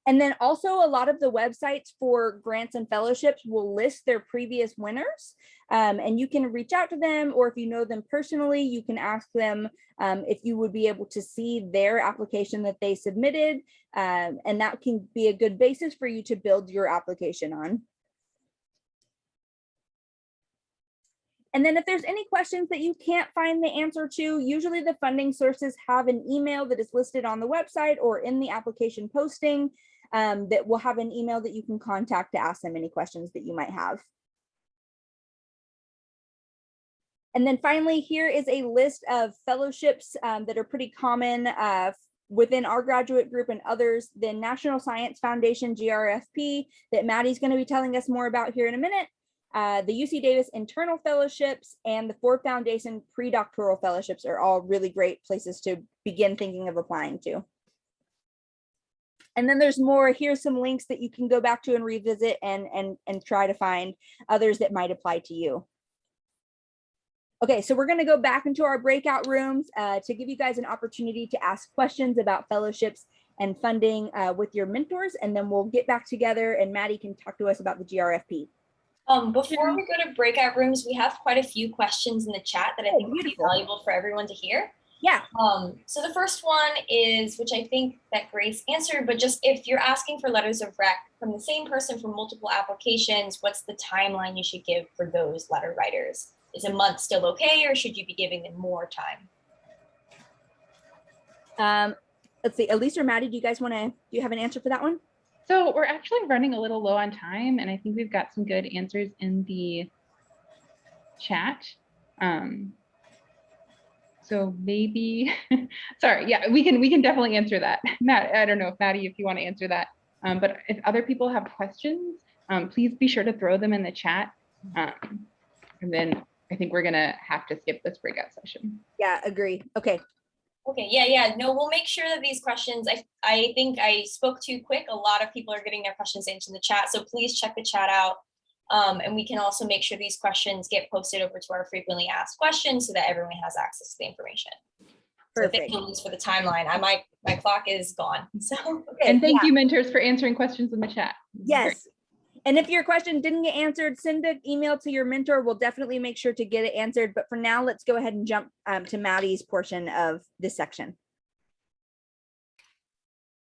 And then also a lot of the websites for grants and fellowships will list their previous winners, and you can reach out to them, or if you know them personally, you can ask them if you would be able to see their application that they submitted, and that can be a good basis for you to build your application on. And then if there's any questions that you can't find the answer to, usually the funding sources have an email that is listed on the website or in the application posting that will have an email that you can contact to ask them any questions that you might have. And then finally, here is a list of fellowships that are pretty common within our graduate group and others. The National Science Foundation, GRFP, that Maddie's going to be telling us more about here in a minute. The UC Davis internal fellowships and the Ford Foundation pre-doctoral fellowships are all really great places to begin thinking of applying to. And then there's more. Here's some links that you can go back to and revisit and try to find others that might apply to you. Okay, so we're going to go back into our breakout rooms to give you guys an opportunity to ask questions about fellowships and funding with your mentors, and then we'll get back together and Maddie can talk to us about the GRFP. Before we go to breakout rooms, we have quite a few questions in the chat that I think would be valuable for everyone to hear. Yeah. So the first one is, which I think that Grace answered, but just if you're asking for letters of rec from the same person for multiple applications, what's the timeline you should give for those letter writers? Is a month still okay, or should you be giving them more time? Let's see, Elise or Maddie, do you have an answer for that one? So we're actually running a little low on time, and I think we've got some good answers in the chat. So maybe, sorry, yeah, we can definitely answer that. Matt, I don't know if Maddie, if you want to answer that, but if other people have questions, please be sure to throw them in the chat. And then I think we're gonna have to skip this breakout session. Yeah, agree. Okay. Okay, yeah. No, we'll make sure that these questions, I think I spoke too quick. A lot of people are getting their questions into the chat, so please check the chat out. And we can also make sure these questions get posted over to our frequently asked questions so that everyone has access to the information. Perfect. So thank you for the timeline. My clock is gone. So Okay, and thank you, mentors, for answering questions in the chat. Yes. And if your question didn't get answered, send an email to your mentor. We'll definitely make sure to get it answered. But for now, let's go ahead and jump to Maddie's portion of this section.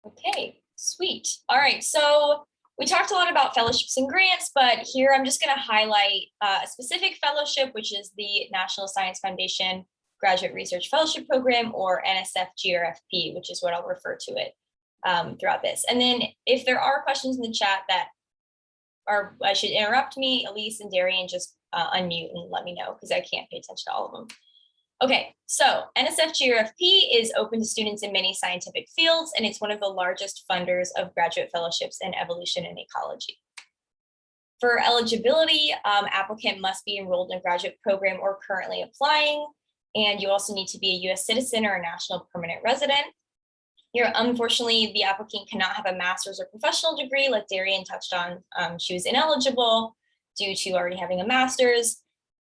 Okay, sweet. All right, so we talked a lot about fellowships and grants, but here I'm just going to highlight a specific fellowship, which is the National Science Foundation Graduate Research Fellowship Program, or NSF GRFP, which is what I'll refer to it throughout this. And then if there are questions in the chat that I should interrupt me, Elise and Darian, just unmute and let me know because I can't pay attention to all of them. Okay, so NSF GRFP is open to students in many scientific fields, and it's one of the largest funders of graduate fellowships in evolution and ecology. For eligibility, applicant must be enrolled in a graduate program or currently applying, and you also need to be a US citizen or a national permanent resident. Unfortunately, the applicant cannot have a master's or professional degree like Darian touched on. She was ineligible due to already having a master's.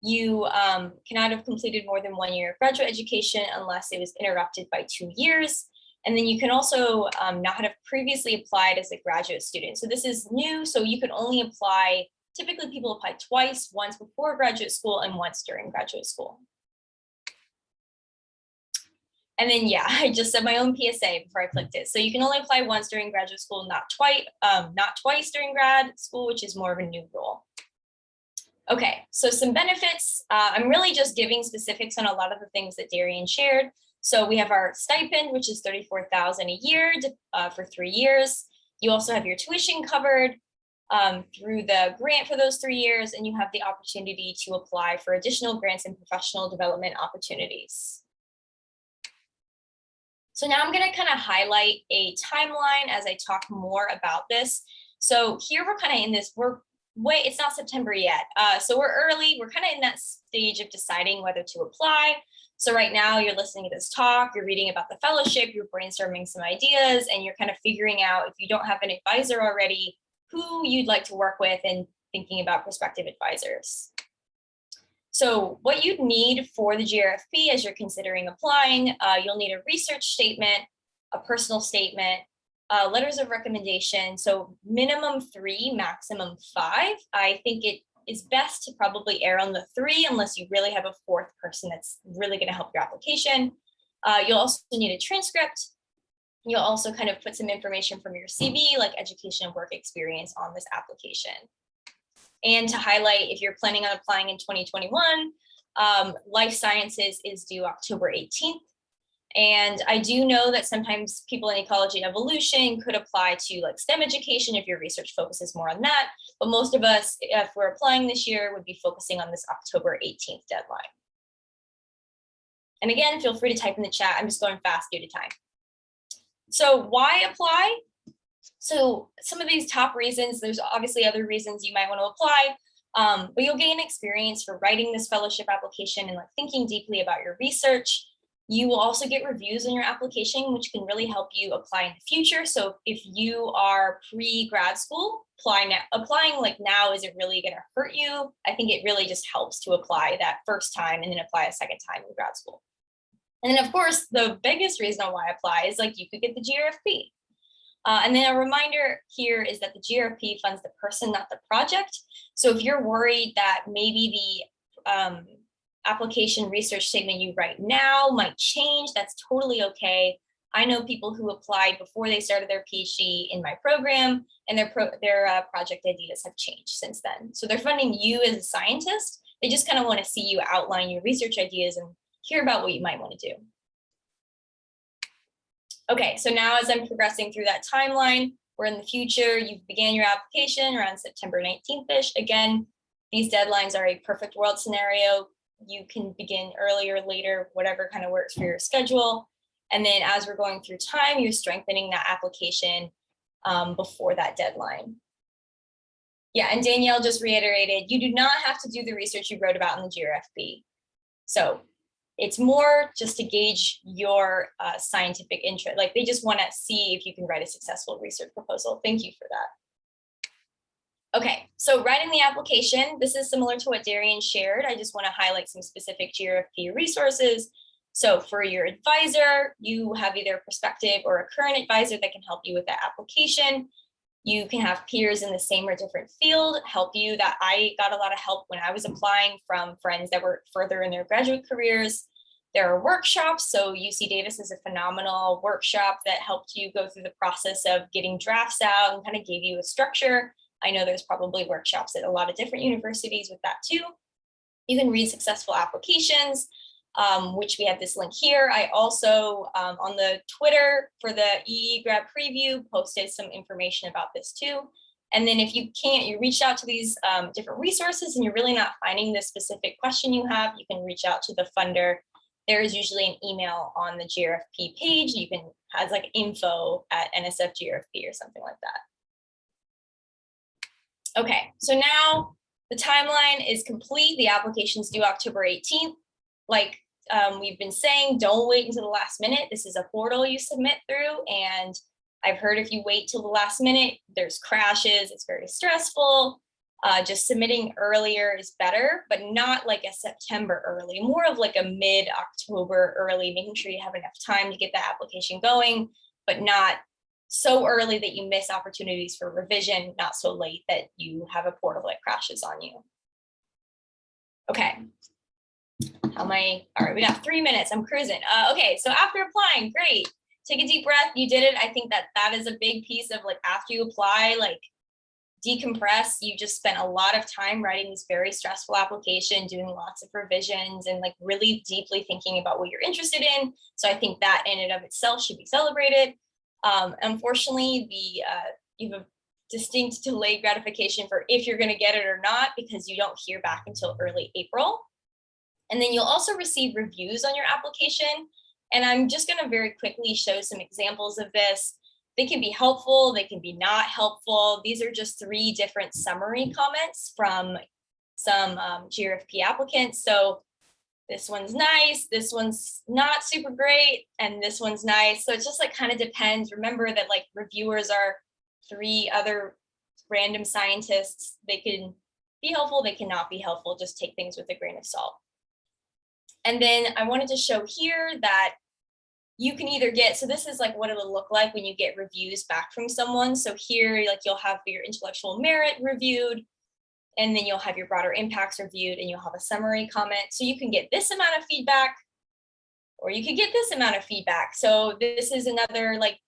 You cannot have completed more than 1 year of graduate education unless it was interrupted by 2 years. And then you can also not have previously applied as a graduate student. So this is new, so you can only apply, typically people apply twice, once before graduate school and once during graduate school. And then, yeah, I just said my own PSA before I clicked it. So you can only apply once during graduate school, not twice during grad school, which is more of a new rule. Okay, so some benefits. I'm really just giving specifics on a lot of the things that Darian shared. So we have our stipend, which is $34,000 a year for 3 years. You also have your tuition covered through the grant for those 3 years, and you have the opportunity to apply for additional grants and professional development opportunities. So now I'm going to kind of highlight a timeline as I talk more about this. So here we're kind of in this, it's not September yet. So we're early, we're kind of in that stage of deciding whether to apply. So right now you're listening to this talk, you're reading about the fellowship, you're brainstorming some ideas, and you're kind of figuring out, if you don't have an advisor already, who you'd like to work with and thinking about prospective advisors. So what you'd need for the GRFP as you're considering applying, you'll need a research statement, a personal statement, letters of recommendation. So minimum 3, maximum 5. I think it is best to probably err on the 3 unless you really have a 4th person that's really going to help your application. You'll also need a transcript. You'll also kind of put some information from your CV, like education and work experience, on this application. And to highlight, if you're planning on applying in 2021, life sciences is due October 18th. And I do know that sometimes people in ecology and evolution could apply to like STEM education if your research focuses more on that. But most of us, if we're applying this year, would be focusing on this October 18th deadline. And again, feel free to type in the chat. I'm just going fast due to time. So why apply? So some of these top reasons, there's obviously other reasons you might want to apply, but you'll gain experience for writing this fellowship application and like thinking deeply about your research. You will also get reviews on your application, which can really help you apply in the future. So if you are pre-grad school, applying like now isn't really going to hurt you. I think it really just helps to apply that first time and then apply a second time in grad school. And then of course, the biggest reason why I apply is like you could get the GRFP. And then a reminder here is that the GRFP funds the person, not the project. So if you're worried that maybe the application research statement you write now might change, that's totally okay. I know people who applied before they started their PhD in my program, and their project ideas have changed since then. So they're funding you as a scientist. They just kind of want to see you outline your research ideas and hear about what you might want to do. Okay, so now as I'm progressing through that timeline, we're in the future, you began your application around September 19th-ish. Again, these deadlines are a perfect world scenario. You can begin earlier, later, whatever kind of works for your schedule. And then as we're going through time, you're strengthening that application before that deadline. Yeah, and Danielle just reiterated, you do not have to do the research you wrote about in the GRFP. So it's more just to gauge your scientific interest. Like they just want to see if you can write a successful research proposal. Thank you for that. Okay, so writing the application, this is similar to what Darian shared. I just want to highlight some specific GRFP resources. So for your advisor, you have either a prospective or a current advisor that can help you with that application. You can have peers in the same or different field help you. That I got a lot of help when I was applying from friends that were further in their graduate careers. There are workshops. So UC Davis is a phenomenal workshop that helped you go through the process of getting drafts out and kind of gave you a structure. I know there's probably workshops at a lot of different universities with that too. You can read successful applications, which we have this link here. I also, on the Twitter for the EE grad preview, posted some information about this too. And then if you can't, you reach out to these different resources and you're really not finding the specific question you have, you can reach out to the funder. There is usually an email on the GRFP page. You can has like info@NSF GRFP or something like that. Okay, so now the timeline is complete. The application's due October 18th. Like we've been saying, don't wait until the last minute. This is a portal you submit through. And I've heard if you wait till the last minute, there's crashes, it's very stressful. Just submitting earlier is better, but not like a September early, more of like a mid-October early, making sure you have enough time to get that application going, but not so early that you miss opportunities for revision, not so late that you have a portal that crashes on you. Okay. All right, we got 3 minutes, I'm cruising. Okay, so after applying, great. Take a deep breath, you did it. I think that is a big piece of like after you apply, like decompress. You just spent a lot of time writing this very stressful application, doing lots of revisions and like really deeply thinking about what you're interested in. So I think that in and of itself should be celebrated. Unfortunately, you have a distinct delayed gratification for if you're going to get it or not, because you don't hear back until early April. And then you'll also receive reviews on your application. And I'm just going to very quickly show some examples of this. They can be helpful, they can be not helpful. These are just 3 different summary comments from some GRFP applicants. So this one's nice, this one's not super great, and this one's nice. So it just like kind of depends. Remember that like reviewers are 3 other random scientists. They can be helpful, they cannot be helpful. Just take things with a grain of salt. And then I wanted to show here that you can either get, so this is like what it'll look like when you get reviews back from someone. So here, like you'll have your intellectual merit reviewed, and then you'll have your broader impacts reviewed, and you'll have a summary comment. So you can get this amount of feedback, or you could get this amount of feedback. So this is another, like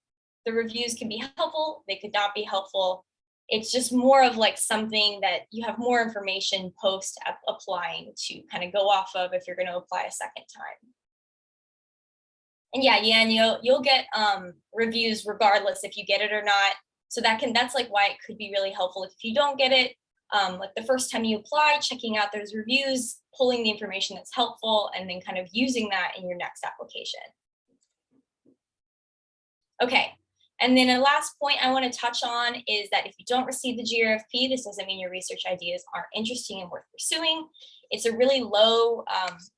the reviews can be helpful, they could not be helpful. It's just more of like something that you have more information post applying to kind of go off of if you're going to apply a second time. And yeah, you'll get reviews regardless if you get it or not. So that's like why it could be really helpful if you don't get it. Like the first time you apply, checking out those reviews, pulling the information that's helpful, and then kind of using that in your next application. Okay, and then a last point I want to touch on is that if you don't receive the GRFP, this doesn't mean your research ideas aren't interesting and worth pursuing. It's a really low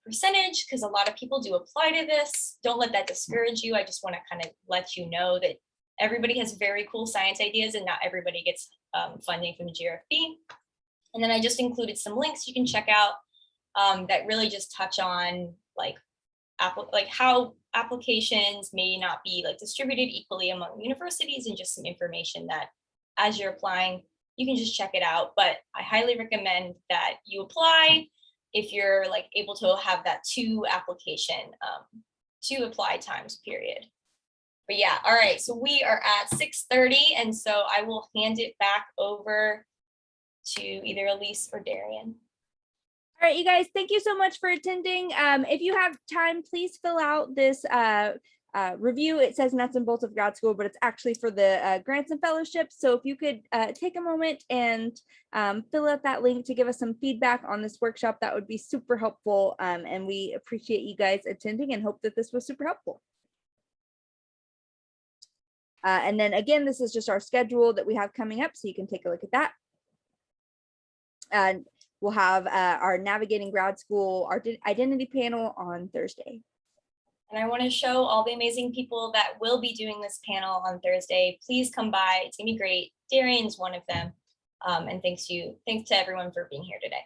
percentage because a lot of people do apply to this. Don't let that discourage you. I just want to kind of let you know that everybody has very cool science ideas and not everybody gets funding from the GRFP. And then I just included some links you can check out that really just touch on like how applications may not be like distributed equally among universities, and just some information that as you're applying, you can just check it out. But I highly recommend that you apply if you're like able to have that two apply times period. But yeah, all right, so we are at 6:30, and so I will hand it back over to either Elise or Darian. All right, you guys, thank you so much for attending. If you have time, please fill out this review. It says nuts and bolts of grad school, but it's actually for the grants and fellowships. So if you could take a moment and fill out that link to give us some feedback on this workshop, that would be super helpful. And we appreciate you guys attending and hope that this was super helpful. And then again, this is just our schedule that we have coming up, so you can take a look at that. And we'll have our Navigating Grad School, our identity panel on Thursday. And I want to show all the amazing people that will be doing this panel on Thursday. Please come by. It's gonna be great. Darian's one of them. And thanks to everyone for being here today.